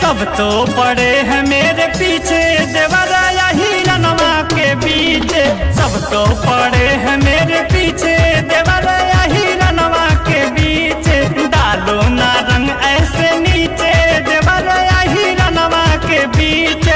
सब तो पड़े हैं मेरे पीछे, देवरा हिरणवा के बीच। सब तो पड़े हैं मेरे पीछे, देवरा हिरणवा के बीच। डालो ना रंग ऐसे नीचे, देवरा हिरणवा के बीच।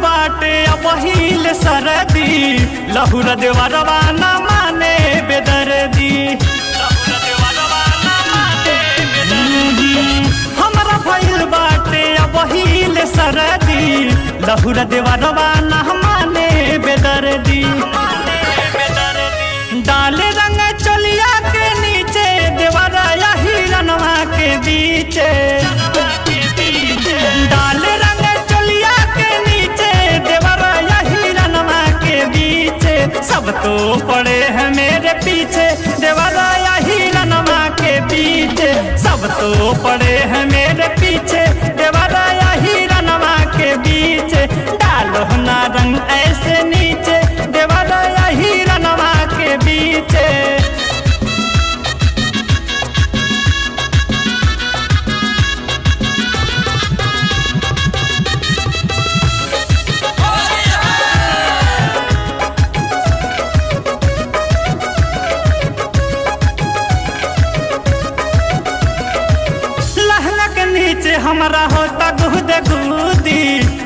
बाटे बहिल सरदी, लहुर देवरवा न माने बेदर्दी। हमरा भइल बाटे बहिल सरदी, लहुर देवरवा न माने बेदर्दी। डाले रंग चलिया के नीचे, देवरा हिरणवा के बीच। डाले रंग चलिया के नीचे, देवरा हिरणवा के बीच। सब तो पड़े हैं मेरे पीछे, देवरा हिरणवा के बीच। सब तो पड़े हैं मेरे पीछे, देवरा हिरणवा के बीच। डालो ना रंग ऐसे नीचे, देवरा हिरणवा के बीच। नीचे हमरा होता गुद गुदी,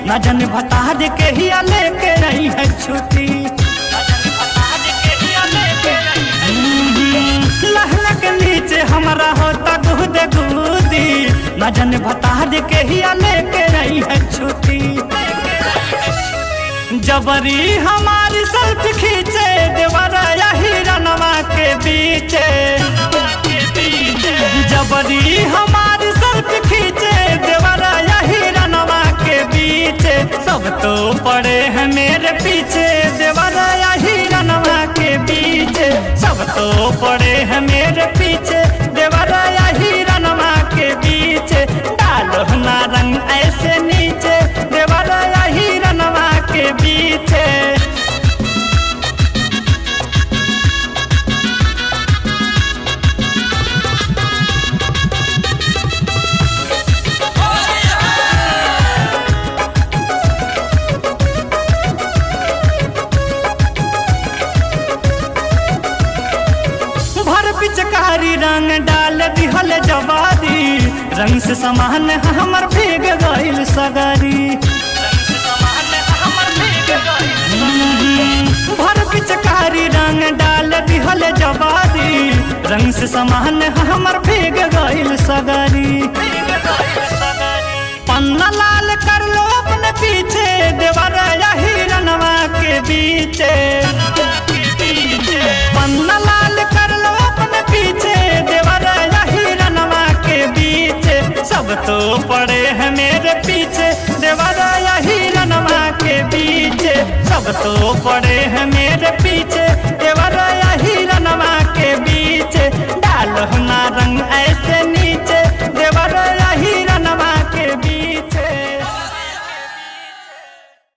न जन भताज के हिया लेके रही है छुट्टी। लहला के नीचे हमरा होता गुद गुदी, न जन भताज के हिया लेके रही है छुट्टी। जबरी हमारी सेल्फ खींचे, देवरा हिरणवा के बीच। जबरी हमारी सेल्फ खींचे, देवरा हिरणवा के बीच। सब तो पड़े हैं मेरे पीछे, देवरा हिरणवा के बीच। सब तो पड़े हैं मेरे पीछे, देवरा हिरणवा के बीच। डालो ना रंग ऐसे नीचे, देवरा हिरणवा के बीच। पिचकारी रंग डाल दिहल जवादी, रंग से समान हमर भीग गइल सगरी। भर पिचकारी रंग डाल दिहल जवादी, रंग से समान हमर भीग गइल सगरी। पन्ना लाल कर लो अपने पीछे, देवरा हिरणवा के बीच। पन्ना लाल कर लो अपने पीछे, देवरा हिरणवा के बीच। सब तो पड़े हैं मेरे पीछे, देवरा हिरणवा के बीच। सब तो पड़े हैं मेरे पीछे,